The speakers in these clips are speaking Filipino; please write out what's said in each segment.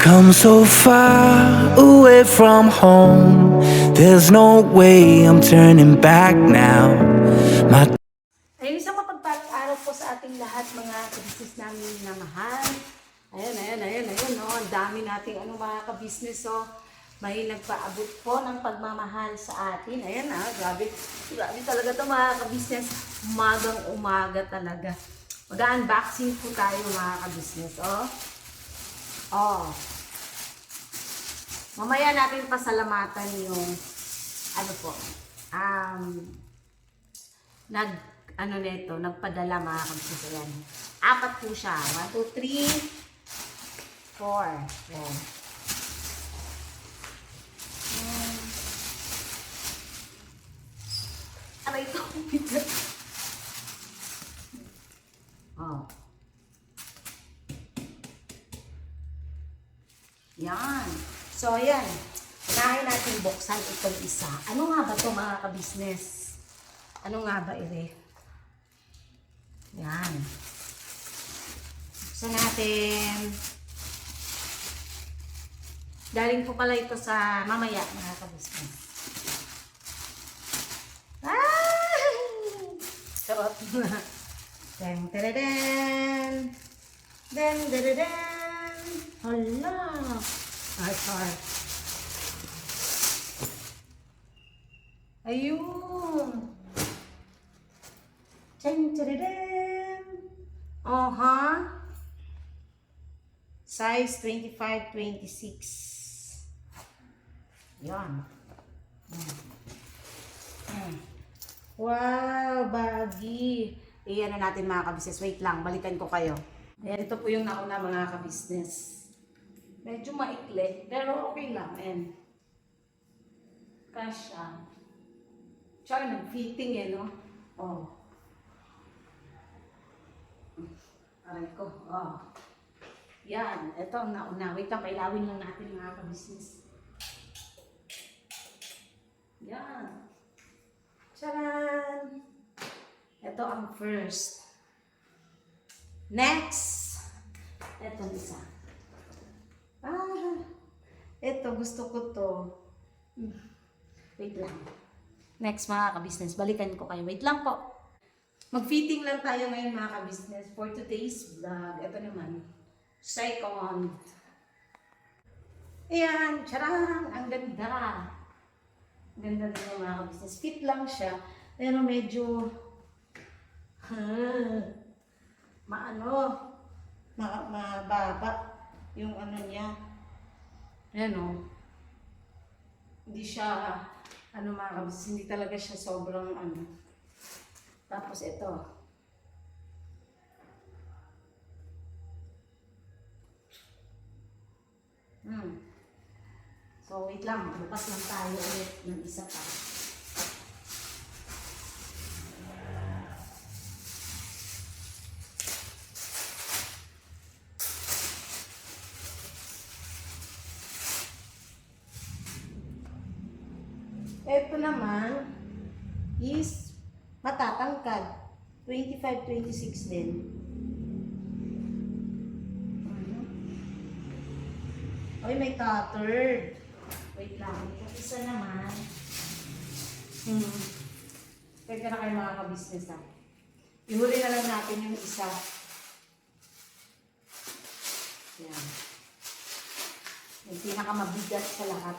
come so far away from home. There's no way I'm turning back now. My Ayun, isang mapagpalang araw po sa ating lahat, mga kabisnes namin na mahal. Ayun, no? Ang dami nating mga kabisnes, oh. May nagpaabot po ng pagmamahal sa atin. Ayan, grabe talaga to mga kabisnes. Umagang umaga talaga. Mag-unboxing po tayo mga kabisnes, oh. Oh. Mamaya natin pasalamatan yung, nagpadala mga kabisnes. Ayan. 4 po siya. 1, 2, 3, 4. Ayan. Aray ito. Oh. Yan. So, ayan. Unahin natin buksan itong isa. Ano nga ba ito mga kabisnes? Ano nga ba ire? Yan. Buksan natin. Galing po pala ito sa mamaya mga kabisnes. Sarap na. Den, den, den, den, den. Hala. Heart. Ayun. Den, den, den. Size 25-26. Yan. Wow, baggy. Iyan na natin mga kabisnes. Wait lang, balikan ko kayo. Ayan, ito po yung nauna mga kabisnes. Medyo maikli, pero okay lang. Ayan. Kasha. Tsaka nag-fitting no? Oh. Aray ko. Oh. Yan, ito ang nauna. Wait lang, pailawin lang natin mga kabisnes. Yan. Charan! Ito ang first. Next! Ito isa. Ito gusto ko to. Wait lang. Next mga kabisnes, balikan ko kayo. Wait lang po. Mag-fitting lang tayo ngayon mga kabisnes for today's vlog. Ito naman. Second. Ayan, charan! Ang ganda. Ganda din yung mga kabisnes. Fit lang siya. Pero medyo mababa yung niya. Ayan Hindi siya mga kabisnes. Hindi talaga siya sobrang Tapos ito. So, wait lang. Bukas lang tayo ulit ng isa pa. Ito naman is matatangkad. 25-26 din. Ay, may tattered. Wait lang. Yung isa naman. Teka na kayo mga kabisnes Ihuli na lang natin yung isa. Yan. Yung pinakamabigat sa lahat.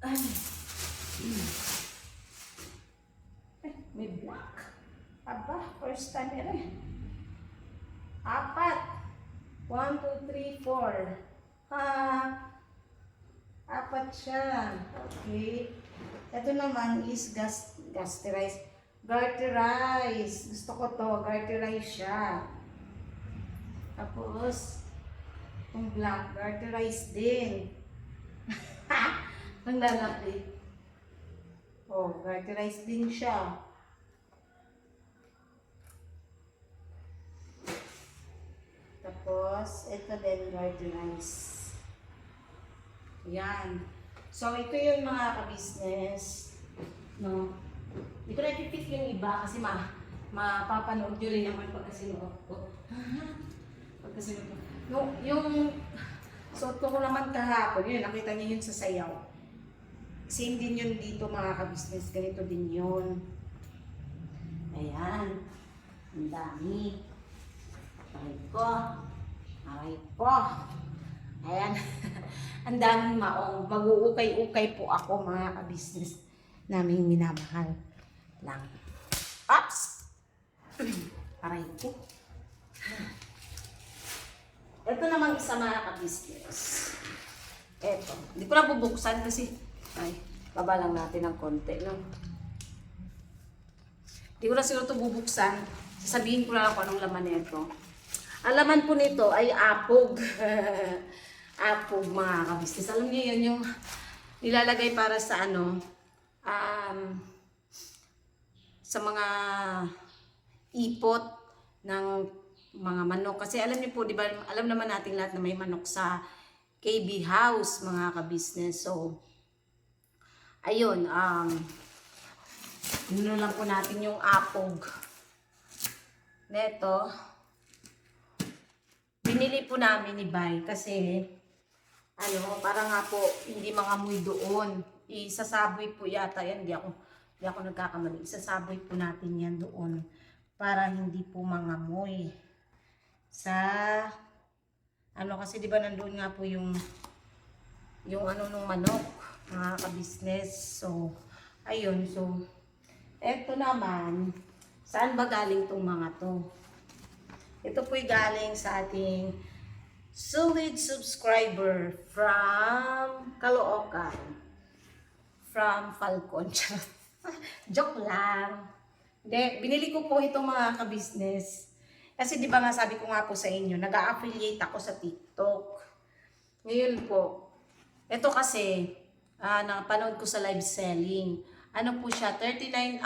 Ay. May black. Aba, first time rin. 4. 1, 2, 3, 4. 4 siya. Okay. Ito naman is garterized. Gusto ko to. Garterized siya. Tapos, itong black, garterized din. Ang lalaki. Oh, garterized din siya. Tapos, ito din garterized. Yan. So, ito yung mga ka-business. No? Hindi ko na-fit yung iba kasi mapapanood nyo rin naman pagka sinuot ko. Kasi yung suot ko naman kahapon, yun, nakita niyo yun sa sayaw. Same din yun dito mga ka-business, ganito din yun. Ayan, ang dami. Aray ko. Ayan, ang daming maong. Mag-uukay-ukay po ako mga ka-business naming minamahal lang. Ops! Aray ko. Ito namang isa mga ka-business. Ito. Hindi ko na bubuksan kasi baba lang natin ng konti. No? Hindi ko na siguro ito bubuksan. Sasabihin ko na lang kung anong laman nito. Ang laman po nito ay apog. Apog mga ka-business. Alam niyo yun yung nilalagay para sa sa mga ipot ng mga manok. Kasi alam niyo po, di ba, alam naman natin lahat na may manok sa KB house, mga ka-business. So, ayun, yun lang po natin yung apog. Neto, binili po namin ni Bay kasi, para nga po, hindi mangamoy doon. Isasaboy po yata yan, hindi ako nagkakamali. Isasaboy po natin yan doon para hindi po mangamoy. Kasi di ba nandoon nga po yung nung manok, mga ka-business. So, ayun. So, eto naman, saan ba galing tong mga to? Ito po'y galing sa ating solid subscriber from Caloocan. From Falcon. Joke lang. Hindi, binili ko po itong mga ka-business. Kasi di ba nga sabi ko nga po sa inyo, nag-a-affiliate ako sa TikTok. Ngayon po, ito kasi, napanood ko sa live selling. Ano po siya, 139,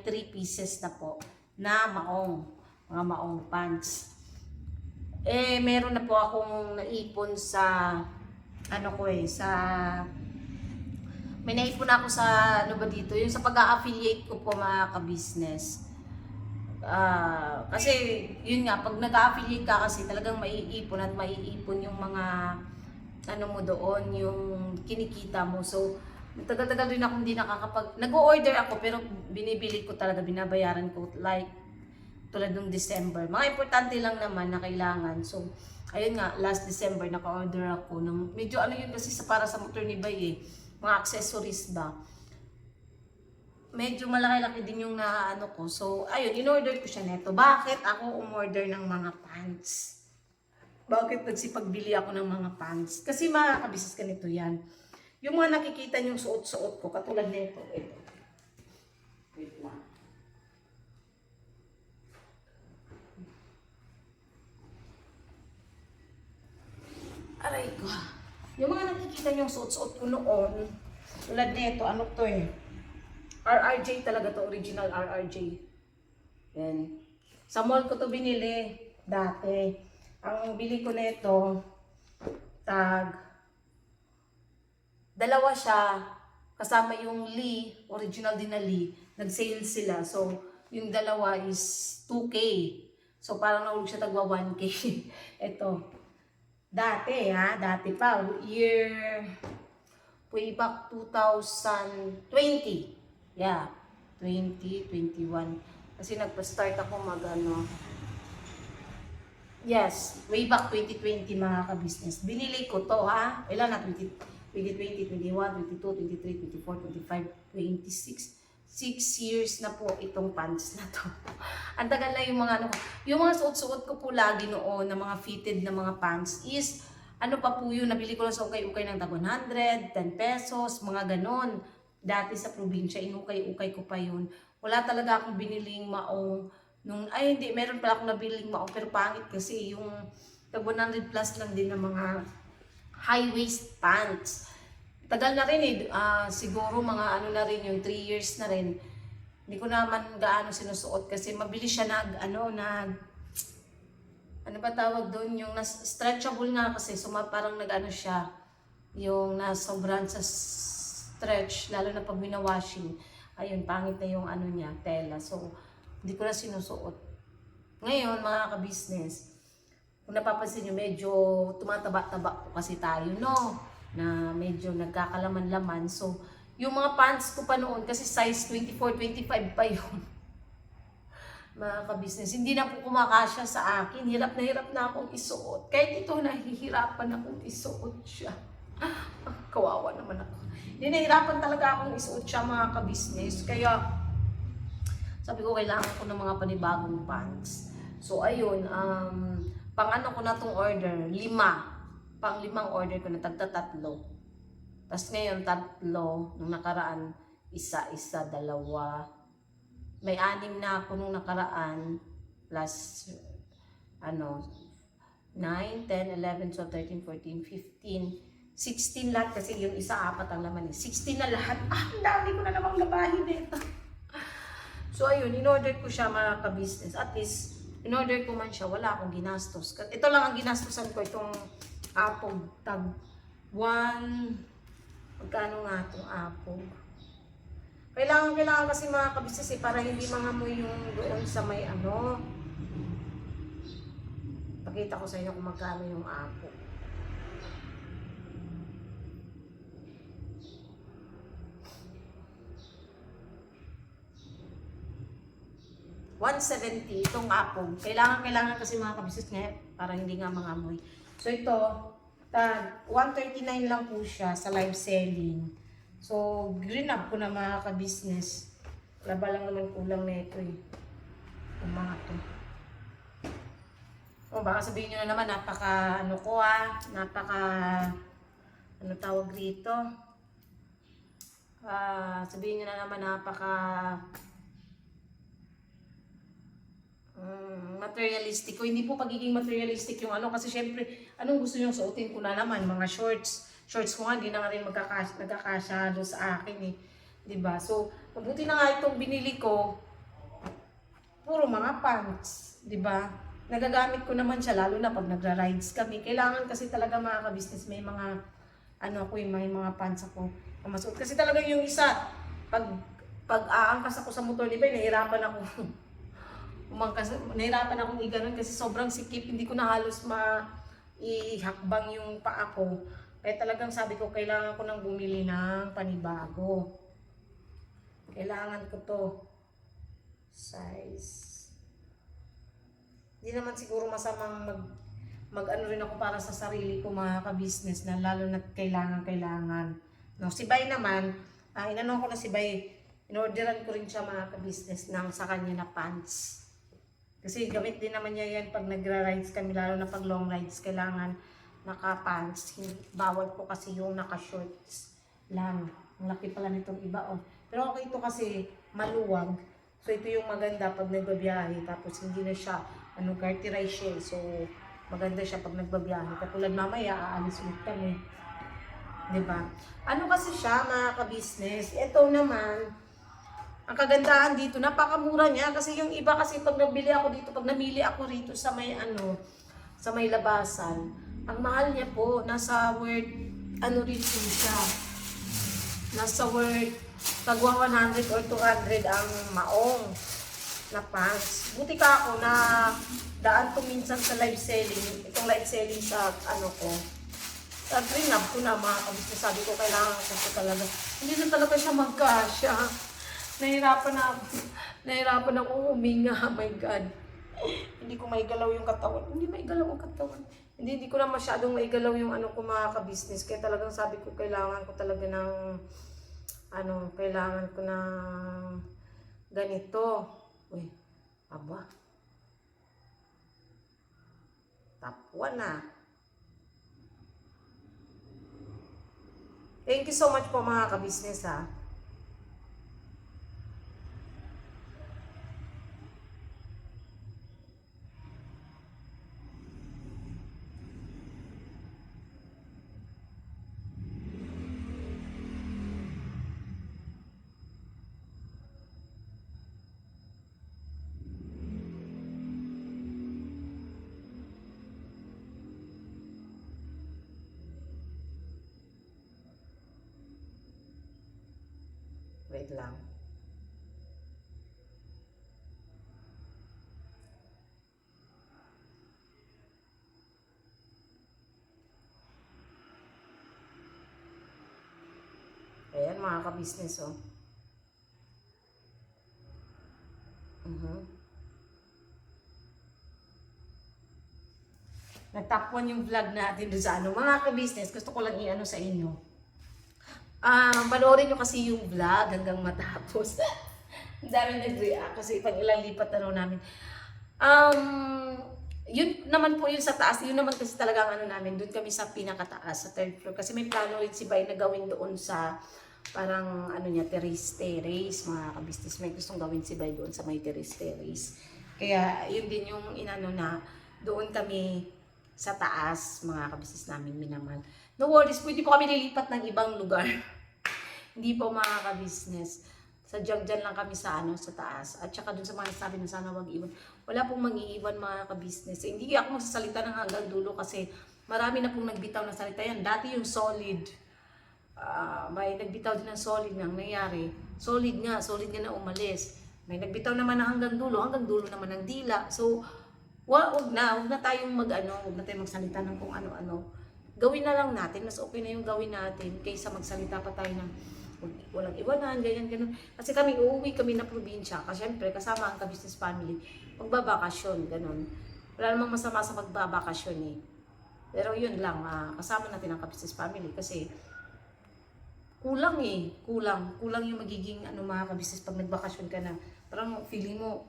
3 pieces na po, na maong, mga maong pants. Meron na po akong naipon sa, may naipon ako sa, yung sa pag-a-affiliate ko po mga ka-business. Kasi yun nga, pag nag-affiliate ka kasi talagang maiipon at maiipon yung mga mo doon, yung kinikita mo. So, tagal-tagal rin ako hindi nag-o-order ako pero binibili ko talaga, binabayaran ko like tulad ng December. Mga importante lang naman na kailangan. So, ayun nga, last December naka-order ako ng medyo yun kasi para sa motor ni Bay mga accessories ba. Medyo malaki-laki din yung ko. So, ayun, in-order ko siya neto. Bakit ako umorder ng mga pants? Bakit nagsipagbili ako ng mga pants? Kasi mga kabisnes ganito yan. Yung mga nakikita niyong suot-suot ko, katulad nito, ito. Wait lang. Aray ko. Yung mga nakikita niyong suot-suot ko noon, tulad nito, to RRJ talaga to, original RRJ. Yan. Sa mall ko to binili dati. Ang bili ko nito, dalawa siya, kasama yung Lee, original din na Lee, nag-sale sila. So, yung dalawa is 2K. So, parang nahulog siya tagwa 1K. Ito. Dati pa, way back 2020. Yeah, 2021. Kasi nagpa-start ako yes, way back 2020 mga ka-business. Binili ko to ilan na? 2020, 21, 22, 23, 24, 25, 26. 6 years na po itong pants na to. Ang tagal na yung mga yung mga suot-suot ko po lagi noon na mga fitted na mga pants is pa po yun, nabili ko lang sa ukay-ukay ng tag 100, 10 pesos, mga ganon. Dati sa probinsya, inukay-ukay ko pa yun. Wala talaga akong biniling maong hindi, meron pala akong nabiling maong, pero pangit kasi yung tag 100 plus lang din ng mga high-waist pants. Tagal na rin siguro mga na rin yung 3 years na rin. Hindi ko naman gaano sinusuot kasi mabilis siya ano ba tawag doon? Yung stretchable nga kasi, so parang siya, yung nasobrahan sa stretch, lalo na pag binawashing. Ayun, pangit na yung niya, tela. So, hindi ko na sinusuot. Ngayon, mga ka-business, Kung napapansin nyo, medyo tumataba-taba po kasi tayo, no? Na medyo nagkakalaman-laman. So, yung mga pants ko pa noon, kasi size 24, 25 pa yun. Mga ka-business, hindi na po kumakasya sa akin. Hirap na akong isuot. Kahit ito, nahihirapan akong isuot siya. Kawawa naman ako. Hindi, nahihirapan talaga akong isuot siya, mga ka-business. Kaya, sabi ko, kailangan ko ng mga panibagong pants. So, ayun, pang ano ko na tong order, 5. Pang 5 order ko na, tagta-3. Tapos ngayon, 3. Nung nakaraan, 1, 2. May 6 na ako nung nakaraan, plus, 9, 10, 11, 12, 13, 14, 15, 16 lahat kasi yung isa 4 ang laman eh. 16 na lahat. Ang dami ko na namang labahin nito. So ayun, in-order ko siya, mga ka-business. At least, in-order ko man siya, wala akong ginastos. Ito lang ang ginastosan ko, itong apog tag 1. Magkano nga itong apog? Kailangan kasi, mga ka-business para hindi mangamoy yung doon sa may Pakita ko sa inyo kung magkano yung apog. $170 itong apog. Kailangan kasi, mga ka-business ngayon para hindi nga mangamoy. So ito, $139 lang po siya sa live selling. So, green up ko na, mga ka-business. Laba lang naman kulang na ito eh. Ang mga to. O, baka sabihin nyo na naman, napaka tawag dito? Sabihin nyo na naman, materialistic ko. Hindi po pagiging materialistic yung kasi syempre, anong gusto nyo suotin ko na naman? Mga shorts ko nga, di na nga rin nagkakasya sa akin eh. Diba? So, mabuti na nga itong binili ko, puro mga pants. Diba? Nagagamit ko naman siya, lalo na pag nagra-rides kami. Kailangan kasi talaga, mga ka-business, may mga, may mga pants ako na masuot. Kasi talaga yung isa, pag aangkas ako sa motor, diba, nahihirapan ako. Nahihirapan akong iganon kasi sobrang sikip, hindi ko na halos ihakbang yung paa ko. Kaya talagang sabi ko, kailangan ko nang bumili ng panibago. Kailangan ko to. Size. Hindi naman siguro masamang rin ako para sa sarili ko, mga ka-business, na lalo na kailangan. No, si Bay naman, inano ko na si Bay, in-orderan ko rin siya, mga ka-business, ng sa kanya na pants. Kasi gamit din naman niya yan pag nagra-rides kami, lalo na pag long rides, kailangan naka-pants. Bawal po kasi yung naka-shorts lang. Ang laki pala nitong iba, oh. Pero okay ito kasi maluwag. So ito yung maganda pag nagbabiyahe. Tapos hindi na siya, carterize siya. So maganda siya pag nagbabiyahe. Katulad mamaya, aalis ulit kami. Diba? Kasi siya, mga ka-business. Ito naman, ang kagandahan dito, napakamura niya. Kasi yung iba kasi pag namili ako rito sa may sa may labasan, ang mahal niya po, nasa worth, rin po siya. Nasa worth, tagwa 100 or 200 ang maong na pants. Buti ka ako na daan ko minsan sa live selling, itong live selling sa ko. Sa green up ko na, mga kabis, sabi ko, kailangan ko talaga. Hindi na talaga siya magkasya. Nahirapan ako huminga, oh my God. Hindi ko maigalaw yung katawan. Hindi maigalaw ang katawan. Hindi ko na masyadong maigalaw yung ko, mga ka-business. Kaya talagang sabi ko, kailangan ko talaga ng kailangan ko ng ganito. Uy, aba. Tapwa na. Thank you so much po, mga ka-business, ha. Wait lang. Ayan mga ka-business, oh. Nagtakpan yung vlog natin doon sa ano. Mga ka-business, gusto ko lang i-ano sa inyo. Panoorin nyo kasi yung vlog hanggang matapos. Ang daming nag-react kasi pag ilang lipat na raw namin. Yun naman po yung sa taas. Yun naman kasi talagang ano namin. Doon kami sa pinakataas, sa third floor. Kasi may plano rin si Bay na gawin doon sa parang ano niya, terrace, mga ka-business. May gustong gawin si Bay doon sa may terrace. Kaya yun din yung inano na doon kami sa taas, mga ka-business namin minamahal. No worries, pwede po kami nilipat ng ibang lugar. Hindi po mga ka-business. Sadyang dyan lang kami sa ano, sa taas. At saka dun sa mga sabi na sana wag iwan. Wala pong mag-iiwan mga ka-business. Hindi ako magsasalita ng hanggang dulo kasi marami na pong nagbitaw ng salita yan. Dati yung solid. May nagbitaw din ng solid nang nangyari. Solid nga na umalis. May nagbitaw naman ng hanggang dulo naman ng dila. So, wag na tayong wag na tayong magsalita ng kung ano-ano. Gawin na lang natin, mas okay na yung gawin natin kaysa magsalita pa tayo ng walang iwanan, ganyan. Kasi uuwi kami na probinsya, kasi syempre kasama ang ka-business family, magbabakasyon, ganun. Wala namang masama sa magbabakasyon eh. Pero yun lang, kasama natin ang ka-business family kasi kulang yung magiging mga ka-business pag nagbakasyon ka na. Parang feeling mo,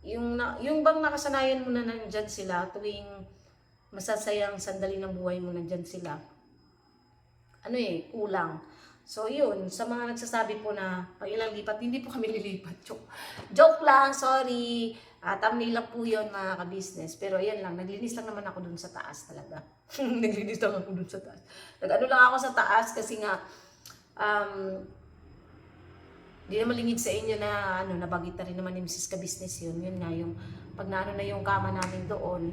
yung bang nakasanayan mo na nandyan sila tuwing masasayang sandali ng buhay mo nandyan sila. Kulang. So yun, sa mga nagsasabi po na pag ilang lipat, hindi po kami lilipat. Joke lang, sorry. Thumbnail lang po yun mga ka-business. Pero ayan lang, naglinis lang naman ako dun sa taas talaga. Naglinis lang ako dun sa taas. Nag-ano lang ako sa taas kasi nga, di naman lingid sa inyo na nabagit na rin naman ni Mrs. Ka-business yun. Yun nga, yung pag naano na yung kama namin doon,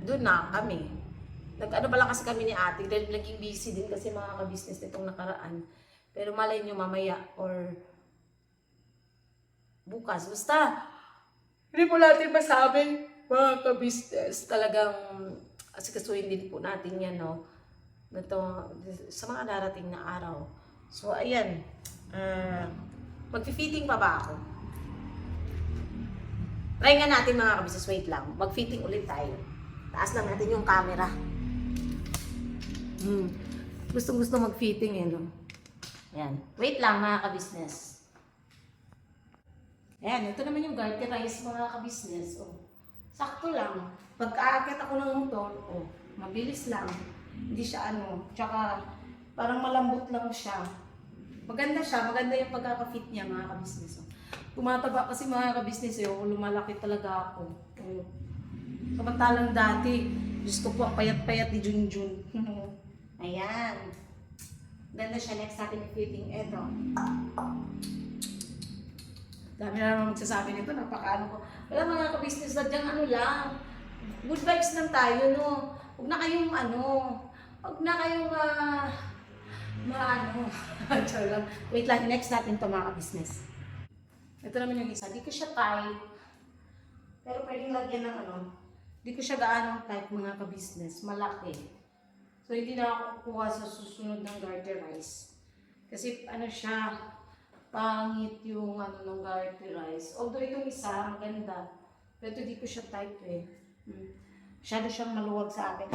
doon na kami. Nag-ano pala kasi kami ni ate, dahil naging busy din kasi mga ka-business nitong nakaraan. Pero malay nyo mamaya or bukas. Basta, hindi po natin masabi, mga ka-business. Talagang asikasuhin din po natin yan, no? Sa mga darating na araw. So, ayan. Mag-fitting pa ba ako? Try nga natin mga ka-business. Wait lang. Mag-fitting ulit tayo. Taas lang natin yung camera. Gustong-gusto mag-fitting eh, no? Ayan. Wait lang mga ka-business. Ayan. Ito naman yung garterize mga ka-business. Oh. Sakto lang. Pag-aakit ako ng motor, mabilis lang. Hindi siya tsaka parang malambot lang siya. Maganda siya, maganda yung pagkaka-fit niya mga ka-business. Tumataba kasi mga ka-business lumalaki talaga ako. Samantalang dati, Diyos ko po, ang payat-payat ni Junjun. Ayan. Ganda siya, next natin yung fitting. Eto. Dami na naman magsasabi nito, napakaano ko. Wala mga ka-business, sadyang lang. Good vibes lang tayo, no? Huwag na kayong Wait lang, next natin ito mga ka-business. Ito naman yung isa, di ko siya type. Pero pwedeng lagyan ng di ko siya gaano type mga ka-business, malaki. So hindi na ako kukuha sa susunod ng garterize. Kasi siya, pangit yung ng garterize. Although itong isa, maganda. Pero di ko siya type eh. Masyado siyang maluwag sa akin.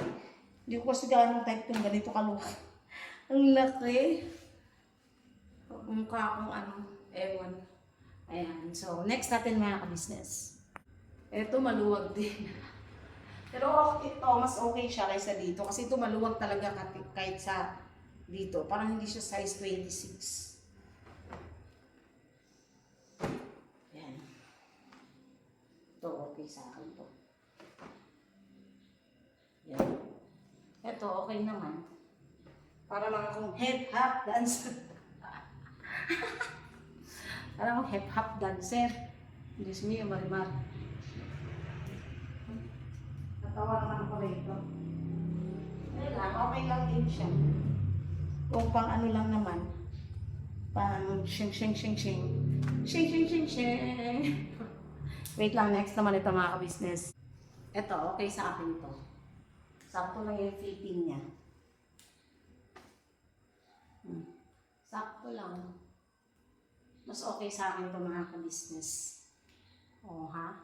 Hindi ko kasi gaano type yung ganito kaluwag. Ang laki. Mukha akong ewan. Ayan. So, next natin mga ka-business. Ito maluwag din. Pero ito, mas okay siya kaysa dito. Kasi ito maluwag talaga kahit sa dito. Parang hindi siya size 26. Ayan. Ito okay sa akin to. Ayan. Ito okay naman. Para lang akong hip-hop dancer. Para akong hip-hop dancer. Diyos mo yung marimar. Natawa naman ako rito. Okay lang din siya. Kung pang lang naman. Pang shing. Wait lang, next naman ito mga ka-business. Ito, okay sa akin ito. Sakto lang yung fitting niya. Sakto lang. Mas okay sa akin to mga ka-business. Oo ha?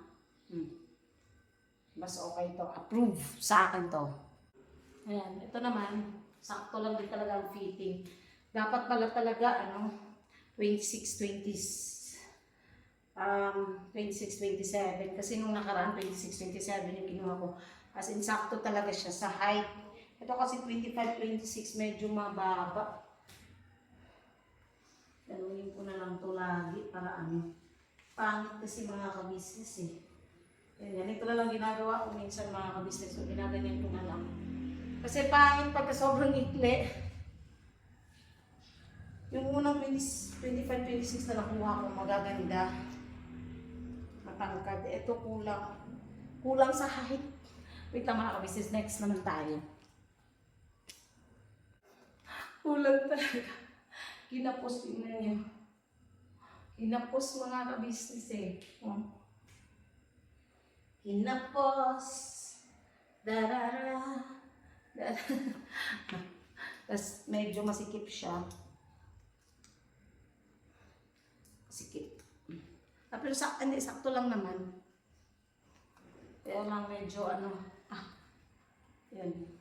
Mas okay to. Approve sa akin to. Ayan, ito naman. Sakto lang din talaga ang fitting. Dapat pala talaga, 26-27. Kasi nung nakaraan, 26-27 yung kinuha ko. As in, sakto talaga siya sa height. Ito kasi 25-26, medyo mababa. Ganunin ko na lang to lagi para pangit kasi mga ka-business eh. Ganito na lang ginagawa ko minsan mga ka-business. So, ginaganyan ko na lang. Kasi pangit pagka sobrang ikli. Yung unang 25-26 na nakuha ko, magaganda. Matangkad. Ito kulang. Kulang sa height. Wait lang mga ka-business. Next naman tayo. Kulang talaga. Kinapos, tingnan niyo. Kinapos mga ka-business eh. Kinapos. Darara. Tapos medyo masikip siya. Masikip. Pero hindi, sakto lang naman. Kaya lang medyo yun.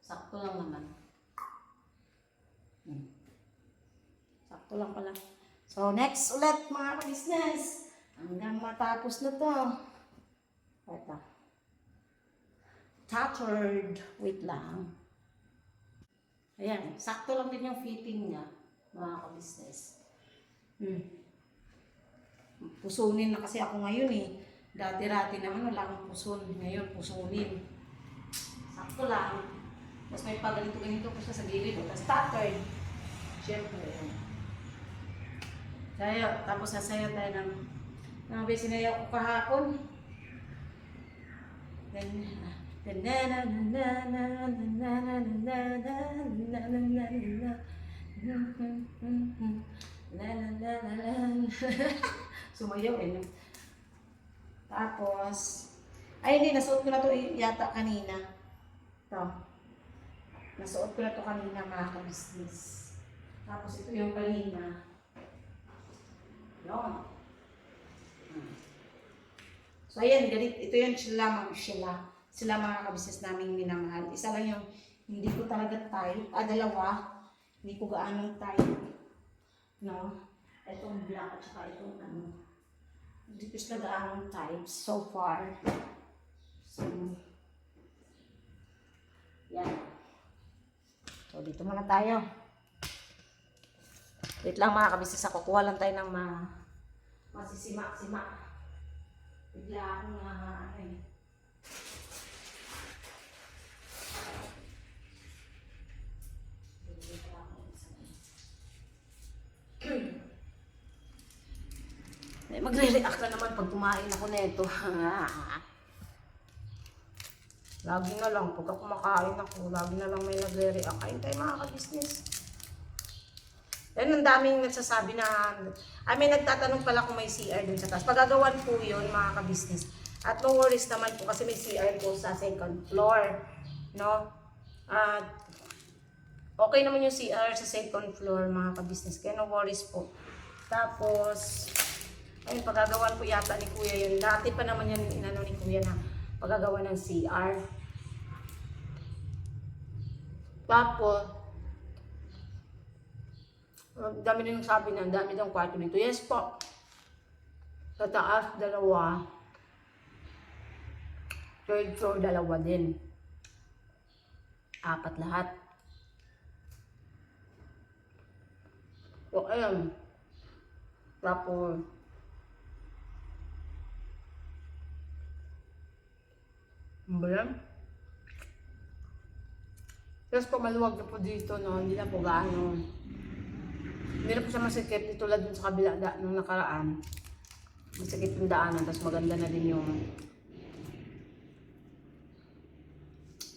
Sakto lang naman. Sakto lang pala. So, next ulit mga ka-business. Hanggang matapos na to. Ito. Tattered. Wait lang. Ayan. Sakto lang din yung fitting niya. Mga ka-business. Pusunin na kasi ako ngayon eh. Dati-rati naman wala akong puson. Ngayon pusunin. Sakto lang. Tapos may paganito-ganito po siya sa gilid. Tapos tattered. Siyempre. Tapos sasayaw tayo ng sinayaw ko kahapon. Sumayaw eh. Tapos, hindi, nasuot ko na to yata kanina. Ito. Nasuot ko na to kanina mga ka-business. Tapos ito yung kanina. Yun. So ayan, ito yung sila mga ka-business naming minamahal. Isa lang yung hindi ko talaga type. Dalawa. Hindi ko gaanong type. No? Itong black at saka itong Hindi ko sila gaanong type so far. So, yan. So, dito muna tayo. Wait lang mga ka-business, kukuha lang tayo ng masisima-sima. Bigla akong magre-react na naman pag kumain ako nito. Lagi na lang, pagka kumakain ako, lagi na lang may nagre-react. Kain tayo mga ka-business. Yan, ang daming nagsasabi na, may nagtatanong pala kung may CR dun sa taas. Pagagawan po yun mga ka-business. At no worries naman po kasi may CR po sa second floor. No? At okay naman yung CR sa second floor mga ka-business. Kaya no worries po. Tapos, ayun, pagagawan po yata ni Kuya yun. Dati pa naman yan inano ni Kuya na pagagawa ng CR. Tapos, dami din sabi na, dami daw kwarto nito. Yes po. Sa taas, 2. Third floor, 2 din. 4 lahat. So, ayun. Tapos, ba yan? Yes po, maluwag na po dito, no? Hindi na po gaano. Hindi na po siya masikip tulad dun sa kabila nung nakaraan. Masikip yung daanan, tapos maganda na din yung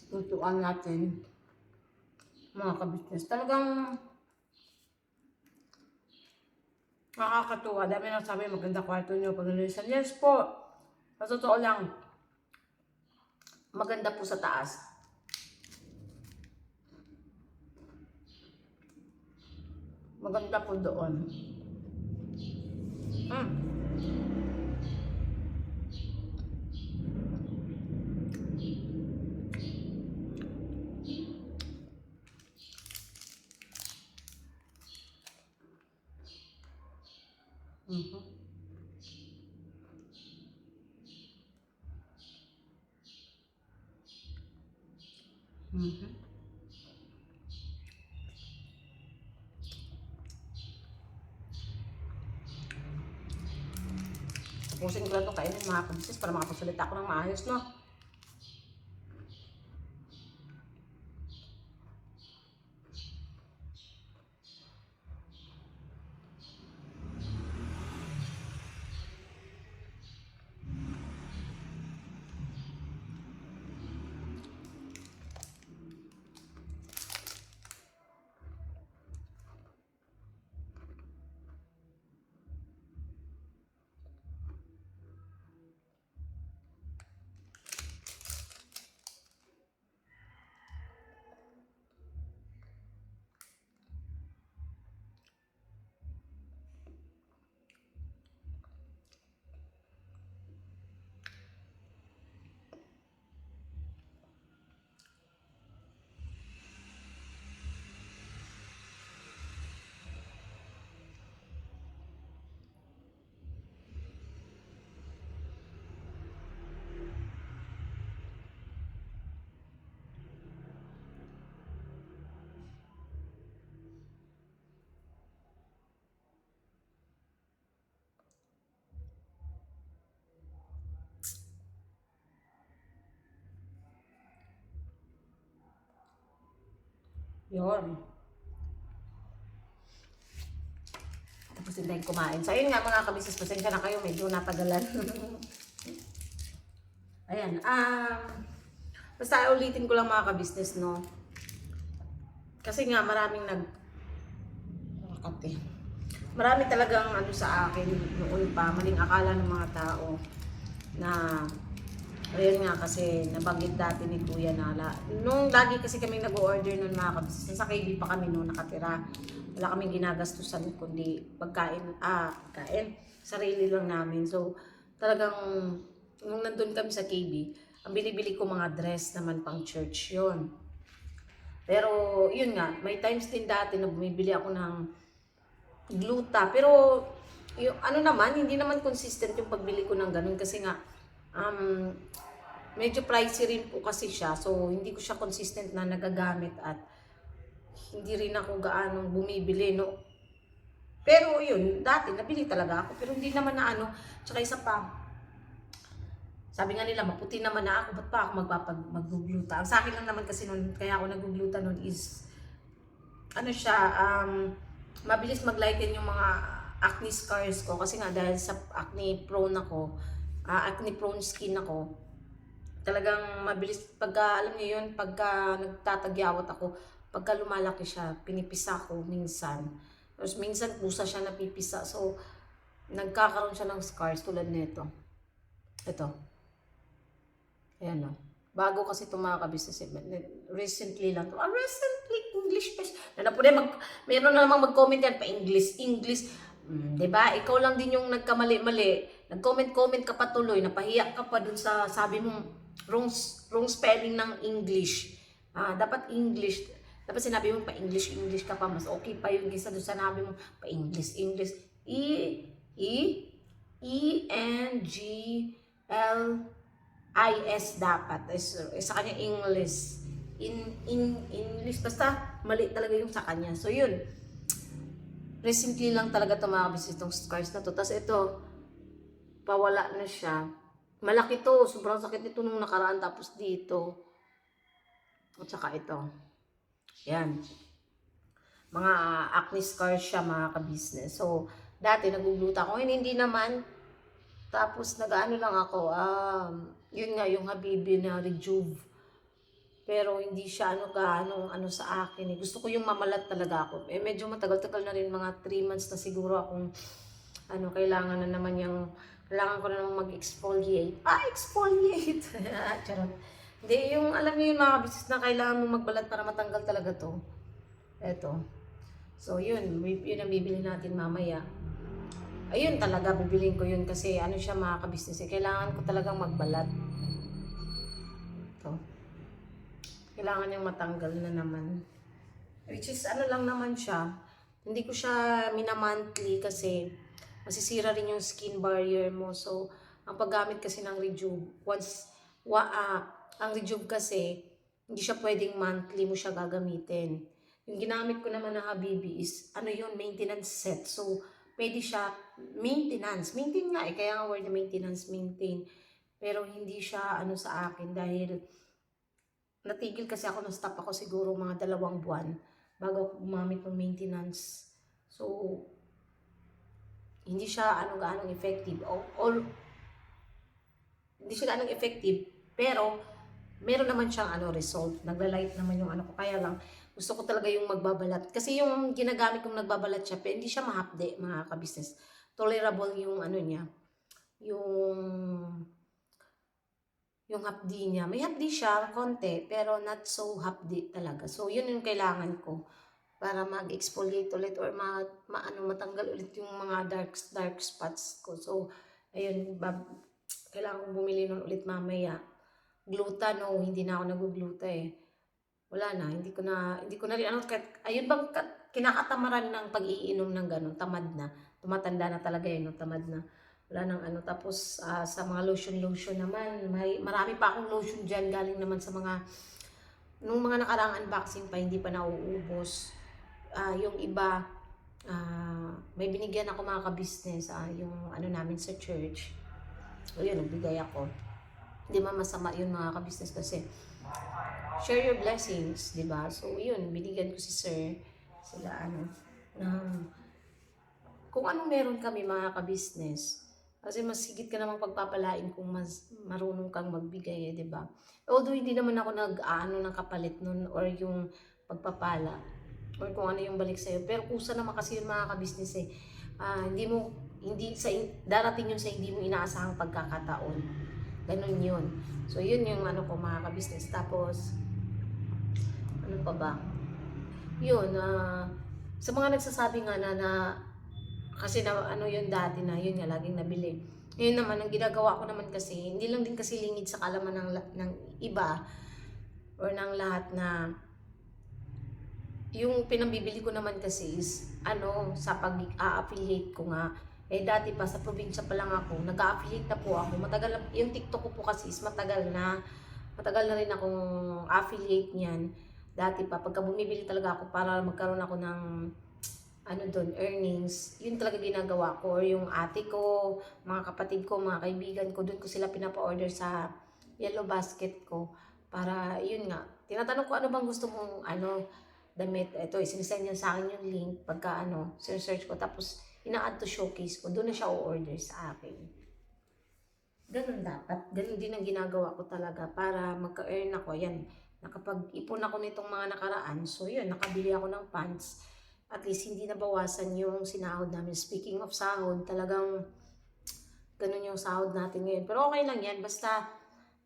tutuan natin. Mga ka-business. Talagang nakakatuwa. Dami nang sabi, maganda kwarto nyo pag nalisan. Yes po. Sa totoo lang, maganda po sa taas. Maganda po doon. Mhm. Mhm. Tapusin ko lang ito kainin mga kabisnes para makapagsalita ako ng maayos, no? Yun. Tapos hindi kumain. So, ayun nga mga kabisnes, pasensya na kayo, medyo natagalan. Ayan, basta ulitin ko lang mga kabisnes, no? Kasi nga maraming ate. Marami talagang ano sa akin noon pa, maling akala ng mga tao na ayun nga kasi nabanggit dati ni Kuya Nala. Nung lagi kasi kami nag-order nun mga kabisnes, sa KB pa kami noon nakatira. Wala kaming ginagastusan kundi pagkain, sarili lang namin. So talagang nung nandun kami sa KB, ang binibili ko mga dress naman pang church yon. Pero yun nga, may times din dati na bumibili ako ng gluta. Pero yung ano naman, hindi naman consistent yung pagbili ko ng ganun kasi nga medyo pricey rin po kasi siya. So hindi ko siya consistent na nagagamit at hindi rin ako gaanong bumibili, no. Pero yun, dati nabili talaga ako pero hindi naman na ano. Tsaka isa pa, sabi nga nila, maputi naman na ako, ba't pa ako maggugluta? Ang sa akin lang naman kasi nun, kaya ako naggugluta nun is, ano siya, mabilis mag-lighten yung mga acne scars ko. Kasi nga dahil sa acne prone ako, acne prone skin ako, talagang mabilis, pagka, alam niyo yun, pagka nagtatagyawat ako, pagka lumalaki siya, pinipisa ko minsan. Tapos minsan pusa siya napipisa. So, nagkakaroon siya ng scars tulad nito. Ito. Ayan o. Bago kasi ito mga kabisnes. Recently lang to. Recently, English pa. Meron na namang mag-comment yan pa English. Diba? Ikaw lang din yung nagkamali-mali. Nag-comment ka pa tuloy. Napahiya ka pa dun sa sabi mong wrong spelling ng English. Dapat English. Dapat sinabi mo pa English ka pa. Mas okay pa yung kaysa doon sinabi mo pa English. E-N-G-L-I-S dapat. Sa kanya English. English. Basta mali talaga yung sa kanya. So yun. Recently lang talaga ito mga kabisnes itong scars na to. Tapos ito, pawala na siya. Malaki to. Sobrang sakit nito nung nakaraan. Tapos dito. At saka ito. Yan. Mga acne scars siya mga kabisnes. So, dati nagugluta ako. Hindi naman. Tapos nag-ano lang ako. Yun nga yung Habibi na Rejuve. Pero hindi siya ano sa akin. Gusto ko yung mamalat talaga ako. Medyo matagal-tagal na rin. Mga 3 months na siguro akong kailangan na naman kailangan ko na naman mag-exfoliate. Exfoliate! Charot. Hindi, yung alam niyo yung mga kabisnes na kailangan mo magbalat para matanggal talaga to. Eto. So yun ang bibili natin mamaya. Ayun talaga, bibilin ko yun kasi ano siya mga kabisnes, kailangan ko talagang magbalat. To. Kailangan yung matanggal na naman. Which is ano lang naman siya, hindi ko siya mina-monthly kasi masisira rin yung skin barrier mo. So, ang paggamit kasi ng Rejuve, ang Rejuve kasi, hindi siya pwedeng monthly mo siya gagamitin. Yung ginamit ko naman ng Habibi is, ano yun, maintenance set. So, pwede siya maintenance. Maintain nga eh, kaya nga word na maintenance, maintain. Pero hindi siya ano sa akin dahil natigil kasi ako, na-stop ako siguro mga 2 buwan bago ako gumamit ng maintenance. So, hindi siya gaanong effective. Hindi siya gaanong effective, pero meron naman siyang result. Nagla-light naman yung ko. Kaya lang, gusto ko talaga yung magbabalat. Kasi yung ginagamit kong nagbabalat siya, pero hindi siya mahapde, mga kabisnes. Tolerable yung niya. Yung hapdi niya. May hapdi siya, konti, pero not so hapdi talaga. So, yun yung kailangan ko para mag-exfoliate ulit or matanggal ulit yung mga dark spots ko. So, ayun, kailangan kong bumili nun ulit mamaya. Gluta, no, hindi na ako nag-gluta eh. Wala na, hindi ko na rin, ayun bang kinakatamaran ng pag-iinom ng ganun, tamad na. Tumatanda na talaga yun, no, tamad na. Wala nang tapos sa mga lotion naman, marami pa akong lotion dyan, galing naman sa nung mga nakaraang unboxing pa, hindi pa nauubos. Yung iba, may binigyan ako mga ka-business, yung namin sa church. So yun, nagbigay ako. Hindi masama yun mga ka-business kasi share your blessings, di ba? So yun, binigyan ko si sir, sila kung anong meron kami mga ka-business. Kasi mas higit ka namang pagpapalain kung mas marunong kang magbigay, di ba? Although hindi naman ako ng kapalit nun or yung pagpapala or kung ano yung balik sa'yo. Pero kusa naman kasi yung mga ka-business eh. Darating yun sa hindi mo inaasahang pagkakataon. Ganun yun. So yun yung ko mga ka-business. Tapos, ano pa ba? Yun, sa mga nagsasabi nga na kasi yun dati na, yun nga, laging nabili. Ngayon naman, ang ginagawa ko naman kasi, hindi lang din kasi lingid sa kalaman ng iba or ng lahat na yung pinambibili ko naman kasi is, sa pag-a-affiliate ko nga, dati pa sa probinsya pa lang ako, nag-a-affiliate na po ako. Yung TikTok ko po kasi is matagal na rin akong affiliate niyan. Dati pa, pagka bumibili talaga ako para magkaroon ako ng earnings, yun talaga ginagawa ko. Or yung ate ko, mga kapatid ko, mga kaibigan ko, doon ko sila pinapa-order sa Yellow Basket ko. Para, yun nga, tinatanong ko ano bang gusto mong, damit. Ito, isinisend niya sa akin yung link pagka, search ko. Tapos, ina-add to showcase ko. Doon na siya o-order sa akin. Ganun dapat. Ganun din ang ginagawa ko talaga para magka-earn ako. Yan, nakapag-ipon ako nitong mga nakaraan. So, yun, nakabili ako ng pants. At least hindi nabawasan yung sinahod namin. Speaking of sahod, talagang ganun yung sahod natin ngayon. Pero okay lang yan, basta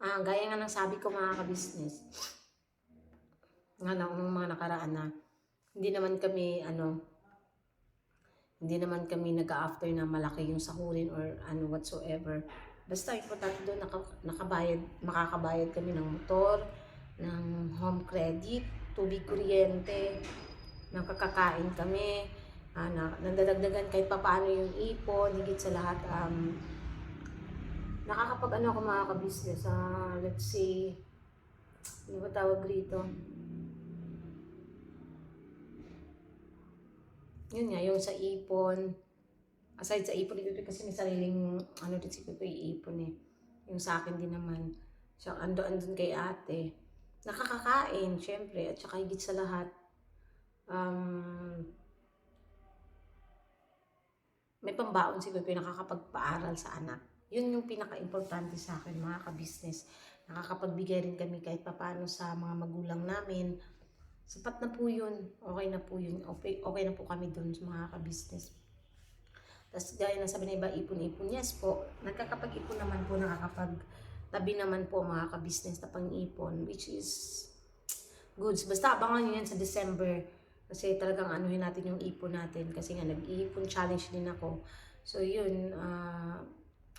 gaya nga ng sabi ko mga ka-business, nung mga nakaraan na hindi naman kami nag-after na malaki yung sahurin or whatsoever. Basta importante doon makakabayad kami ng motor, ng home credit, tubig, kuryente, nakakakain kami, nadadagdagan kahit papaano yung ipon, higit sa lahat, nakakapag ako mga ka-business, let's say, ano ba tawag rito? Yun nga, yung sa ipon, aside sa ipon, kasi may sariling, din si Pipi ipon eh. Yung sa akin din naman, so, andun kay ate, nakakakain, syempre, at saka higit sa lahat, may pambaon si Pepe, nakakapagpaaral sa anak. Yun yung pinaka-importante sa akin, mga ka-business. Nakakapagbigay rin kami kahit papaano sa mga magulang namin. Sapat na po yun. Okay na po yun. Okay na po kami dun sa mga ka-business. Tapos gaya na sabi na iba, ipon-ipon. Yes po, nagkakapag-ipon naman po, nakakapag-tabi naman po mga ka-business na pang-ipon, which is goods. Basta abangan nyo yan sa December. Kasi talagang anuhin natin yung ipon natin. Kasi nga nag-iipon challenge din ako. So yun,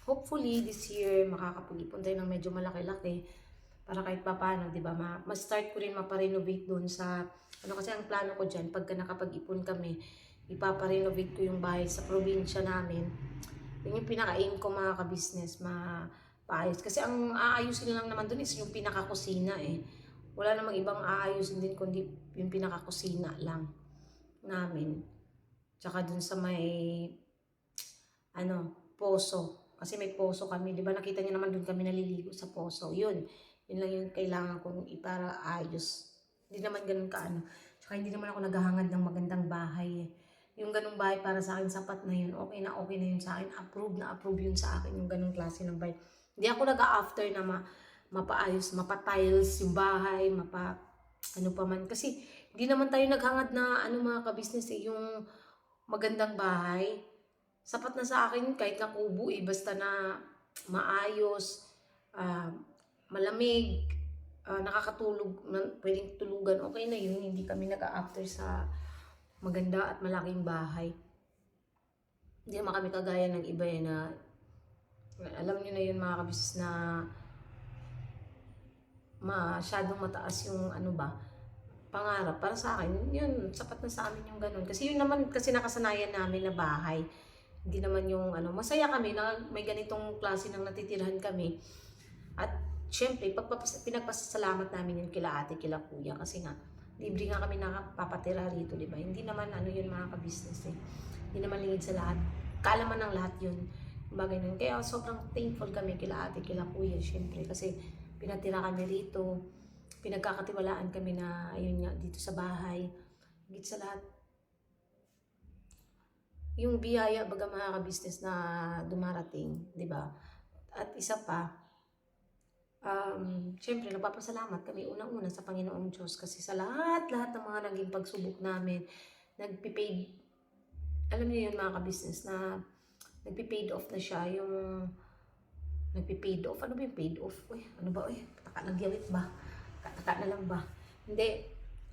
hopefully this year makakapag-ipon tayo ng medyo malaki-laki. Para kahit pa paano, di ba, ma-start ko rin maparenovate doon sa, ano kasi ang plano ko dyan, pagka nakapag-ipon kami, ipaparenovate ko yung bahay sa probinsya namin. Yun yung pinaka-aim ko mga ka-business, paayos. Kasi ang aayusin lang naman doon is yung pinaka-kusina eh. Wala namang ibang aayusin din kundi yung pinaka-kusina lang namin. Tsaka dun sa may poso. Kasi may poso kami, di ba? Nakita niyo naman dun kami naliligo sa poso. Yun lang yung kailangan kong ipara ayos. Hindi naman ganun kaano. Tsaka hindi naman ako naghahangad ng magandang bahay eh. Yung ganung bahay para sa akin, sapat na yun. Okay na yun sa akin. Approve yun sa akin, yung ganung klase ng bahay. Hindi ako nag-after na mapaayos, mapa-tiles yung bahay, ano pa man. Kasi hindi naman tayo naghangad na mga ka-business eh, yung magandang bahay. Sapat na sa akin kahit na kubo eh, basta na maayos, malamig, nakakatulog, pwedeng tulugan, okay na yun. Hindi kami nag-after sa maganda at malaking bahay. Hindi naman kami kagaya ng iba eh, na alam nyo na yun mga ka-business, na masyadong mataas yung pangarap. Para sa akin, yun, sapat na sa amin yung ganun. Kasi yun naman, kasi nakasanayan namin na bahay. Hindi naman yung masaya kami na may ganitong klase ng natitirahan kami. At syempre, pinagpasalamat namin yun kila ate, kila kuya. Kasi nga, libre nga kami nakapapatira rito, di ba? Hindi naman yun mga ka-business eh. Hindi naman lingid sa lahat. Kaalaman ng lahat yun. Bagay nun. Kaya sobrang thankful kami kila ate, kila kuya, syempre. Kasi pinatira kami rito, pinagkakatiwalaan kami na ayun nga dito sa bahay. Higit sa lahat, yung biyaya baga mga ka-business na dumarating, di ba? At isa pa, syempre nagpapasalamat kami unang-una sa Panginoong Diyos kasi sa lahat ng mga naging pagsubok namin, nagpipaid, alam niyo yun mga ka-business, na nagpipaid off na siya, yung nagpipaid off. Ano ba yung paid off? Uy, ano ba? Uy, nagyawit ba? Taka na lang ba? Hindi.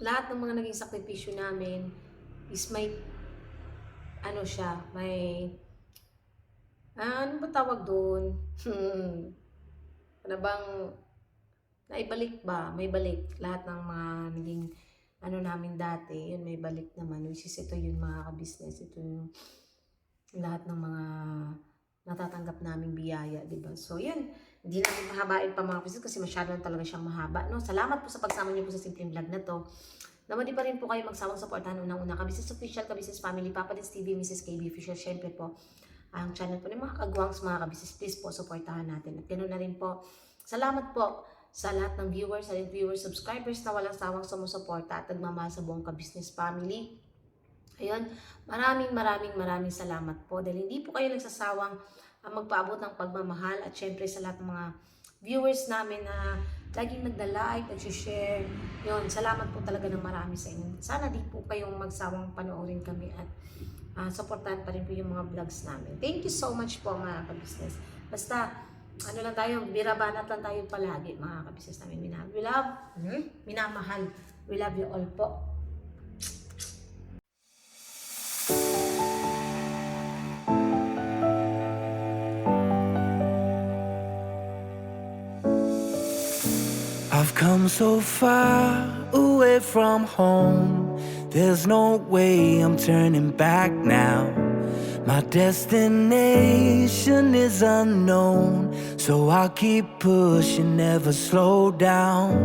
Lahat ng mga naging sakripisyo namin is may, ano ba tawag doon? Ano bang, naibalik ba? May balik. Lahat ng mga naging, namin dati, yun may balik naman. Which is ito yun mga ka-business. Ito yung lahat ng mga natatanggap naming biyaya, diba? So, yan. Hindi namin mahabain pa mga business kasi masyado na talaga siyang mahaba, no? Salamat po sa pagsama niyo po sa simpleng vlog na to. Naman di pa rin po kayo magsawang supportahan unang-una. Ka-Business Official, Ka-Business Family, Papa Dins TV, Mrs. KB Official. Siyempre po, ang channel po ng mga kagwangs, mga ka-business, please po, supportahan natin. At ganoon na rin po, salamat po sa lahat ng viewers, subscribers na walang sawang sumusuporta at nagmamahal sa buong ka-business family. Ayun, maraming salamat po dahil hindi po kayo nagsasawang magpaabot ng pagmamahal at syempre sa lahat ng mga viewers namin na laging nagda-like, nag-share. Yun, salamat po talaga ng marami sa inyo. Sana di po kayong magsawang panoorin kami at supportahan pa rin po yung mga vlogs namin. Thank you so much po mga ka-business. Basta, lang tayo, birabanat lang tayo palagi mga ka-business namin. Minamahal. We love you all po. I've come so far away from home. There's no way I'm turning back now. My destination is unknown, so I'll keep pushing, never slow down.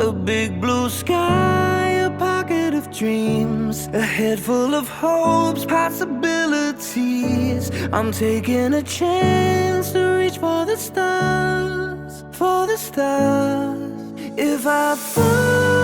A big blue sky, a pocket of dreams, a head full of hopes, possibilities. I'm taking a chance to reach for the stars, for the stars. If I fall